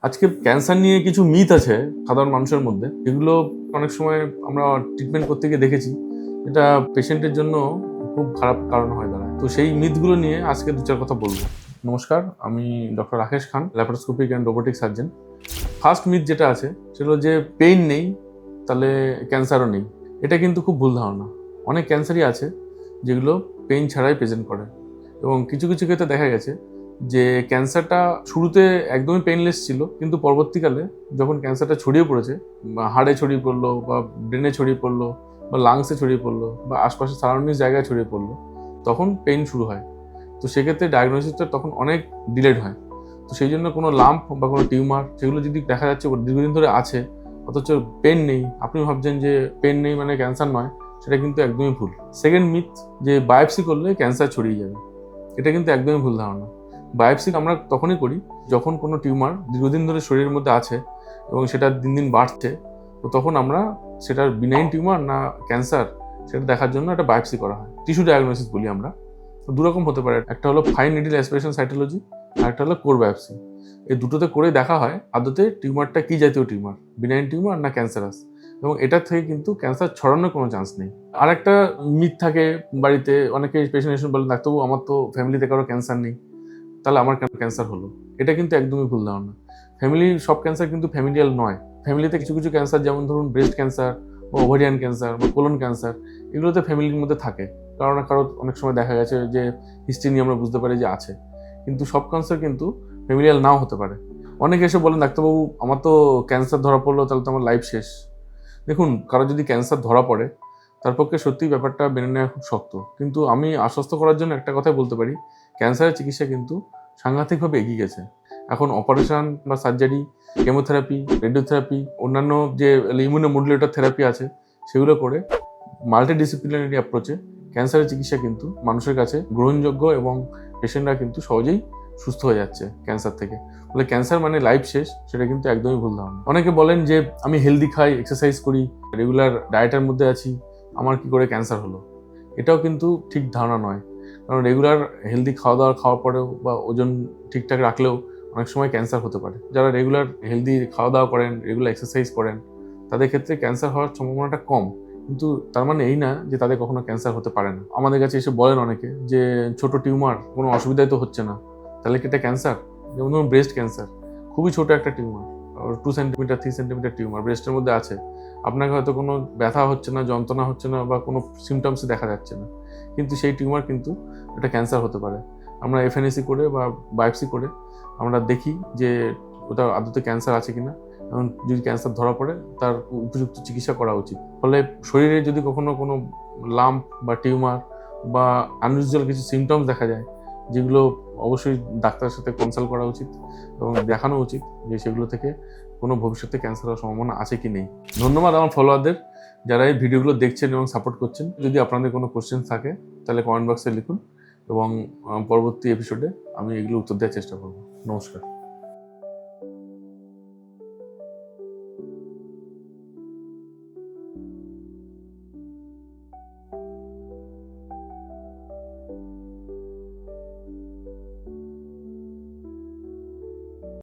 আজকে ক্যান্সার নিয়ে কিছু মিথ আছে সাধারণ মানুষের মধ্যে, এগুলো অনেক সময় আমরা ট্রিটমেন্ট করতে গিয়ে দেখেছি এটা পেশেন্টের জন্য খুব খারাপ কারণ হয়ে দাঁড়ায়। তো সেই মিথগুলো নিয়ে আজকে দু চার কথা বলবো। নমস্কার, আমি doctor Rakesh Khan, laparoscopic and robotic surgeon. First myth যেটা আছে সেটা হলো যে পেইন নেই তাহলে ক্যান্সারও নেই। এটা কিন্তু খুব ভুল ধারণা। অনেক ক্যান্সারই আছে যেগুলো পেইন ছাড়াই প্রেজেন্ট করে, এবং কিছু কিছু ক্ষেত্রে দেখা গেছে যে ক্যান্সারটা শুরুতে একদমই পেইনলেস ছিল, কিন্তু পরবর্তীকালে যখন ক্যান্সারটা ছড়িয়ে পড়েছে, বা হাড়ে ছড়িয়ে পড়লো, বা ব্রেনে ছড়িয়ে পড়লো, বা লাংসে ছড়িয়ে পড়লো, বা আশপাশের সারাউন্ডিং জায়গায় ছড়িয়ে পড়লো, তখন পেইন শুরু হয়। তো সেক্ষেত্রে ডায়াগনোসিসটা তখন অনেক ডিলেড হয়। তো সেই জন্য কোনো লাম্প বা কোনো টিউমার সেগুলো যদি দেখা যাচ্ছে দীর্ঘদিন ধরে আছে, অথচ পেন নেই, আপনি ভাবছেন যে পেন নেই মানে ক্যান্সার নয়, সেটা কিন্তু একদমই ভুল। সেকেন্ড মিথ যে বায়োপসি করলে ক্যান্সার ছড়িয়ে যাবে, এটা কিন্তু একদমই ভুল ধারণা। বায়োপসি আমরা তখনই করি যখন কোনো টিউমার দীর্ঘদিন ধরে শরীরের মধ্যে আছে এবং সেটা দিন দিন বাড়ছে, তো তখন আমরা সেটার বিনাইন টিউমার না ক্যান্সার সেটা দেখার জন্য একটা বায়োপসি করা হয়। টিস্যু ডায়াগনোসিস বলি আমরা। তো দুরকম হতে পারে, একটা হলো ফাইন নিডল অ্যাসপিরেশন সাইটোলজি, আর একটা হলো কোর বায়োপসি। এই দুটোতে করে দেখা হয় আদতে টিউমারটা কি জাতীয় টিউমার, বিনাইন টিউমার না ক্যান্সারাস, এবং এটার থেকে কিন্তু ক্যান্সার ছড়ানোর কোনো চান্স নেই। আর একটা মিথ থাকে বাড়িতে, অনেকে পেশেন্ট এসে বলেন ডাক্তারবাবু আমার তো ফ্যামিলিতে কারো ক্যান্সার নেই, তাহলে আমার কেন ক্যান্সার হলো। এটা কিন্তু একদমই ভুল ধারণা। ফ্যামিলির সব ক্যান্সার কিন্তু ফ্যামিলিয়াল নয়। ফ্যামিলিতে কিছু কিছু ক্যান্সার, যেমন ধরুন ব্রেস্ট ক্যান্সার বা ওভারিয়ান ক্যান্সার বা কোলন ক্যান্সার, এগুলোতে ফ্যামিলির মধ্যে থাকে। কারো না কারো অনেক সময় দেখা গেছে যে হিস্ট্রি নিয়ে আমরা বুঝতে পারি যে আছে, কিন্তু সব ক্যান্সার কিন্তু ফ্যামিলিয়াল নাও হতে পারে। অনেকে এসে বলেন ডাক্তারবাবু আমার তো ক্যান্সার ধরা পড়লো, তাহলে তো আমার লাইফ শেষ। দেখুন, কারো যদি ক্যান্সার ধরা পড়ে তার পক্ষে সত্যিই ব্যাপারটা মেনে নেওয়া খুব শক্ত, কিন্তু আমি আশ্বস্ত করার জন্য একটা কথাই বলতে পারি, ক্যান্সারের চিকিৎসা কিন্তু সাংঘাতিকভাবে এগিয়ে গেছে। এখন অপারেশন বা সার্জারি, কেমোথেরাপি, রেডিওথেরাপি, অন্যান্য যে ইমিউনোমডুলেটর থেরাপি আছে, সেগুলো করে মাল্টিডিসিপ্লিনারি অ্যাপ্রোচে ক্যান্সারের চিকিৎসা কিন্তু মানুষের কাছে গ্রহণযোগ্য, এবং পেশেন্টরা কিন্তু সহজেই সুস্থ হয়ে যাচ্ছে ক্যান্সার থেকে। বলে ক্যান্সার মানে লাইফ শেষ, সেটা কিন্তু একদমই ভুল ধারণা। অনেকে বলেন যে আমি হেলদি খাই, এক্সারসাইজ করি, রেগুলার ডায়েটের মধ্যে আছি, আমার কি করে ক্যান্সার হলো। এটাও কিন্তু ঠিক ধারণা নয়। কারণ রেগুলার হেলদি খাওয়া দাওয়া খাওয়ার পরেও বা ওজন ঠিকঠাক রাখলেও অনেক সময় ক্যান্সার হতে পারে। যারা রেগুলার হেলদি খাওয়া দাওয়া করেন, রেগুলার এক্সারসাইজ করেন, তাদের ক্ষেত্রে ক্যান্সার হওয়ার সম্ভাবনাটা কম, কিন্তু তার মানে এই না যে তাদের কখনো ক্যান্সার হতে পারে না। আমাদের কাছে এসে বলেন অনেকে যে ছোট টিউমার, কোনো অসুবিধাই তো হচ্ছে না, তাহলে কি এটা ক্যান্সার? যেমন ধরুন ব্রেস্ট ক্যান্সার, খুবই ছোট একটা টিউমার, 2 সেন্টিমিটার 3 সেন্টিমিটার টিউমার ব্রেস্টের মধ্যে আছে, আপনাকে হয়তো কোনো ব্যথা হচ্ছে না, যন্ত্রণা হচ্ছে না, বা কোনো সিমটমসই দেখা যাচ্ছে না, কিন্তু সেই টিউমার কিন্তু এটা ক্যান্সার হতে পারে। আমরা এফএনএসি করে বা বায়োপসি করে আমরা দেখি যে ওটা আদতে ক্যান্সার আছে কিনা, এবং যদি ক্যান্সার ধরা পড়ে তার উপযুক্ত চিকিৎসা করা উচিত। ফলে শরীরে যদি কখনো কোনো লাম্প বা টিউমার বা আনইউজুয়াল কিছু সিমটমস দেখা যায়, যেগুলো অবশ্যই ডাক্তারের সাথে কনসাল্ট করা উচিত এবং দেখানো উচিত যে সেগুলো থেকে কোনো ভবিষ্যতে ক্যান্সার হওয়ার সম্ভাবনা আছে কি নেই। ধন্যবাদ আমার ফলোয়ারদের, যারা এই ভিডিওগুলো দেখছেন এবং সাপোর্ট করছেন। যদি আপনাদের কোনো কোশ্চেন থাকে তাহলে কমেন্ট বক্সে লিখুন, এবং পরবর্তী এপিসোডে আমি এগুলো উত্তর দেওয়ার চেষ্টা করব। নমস্কার।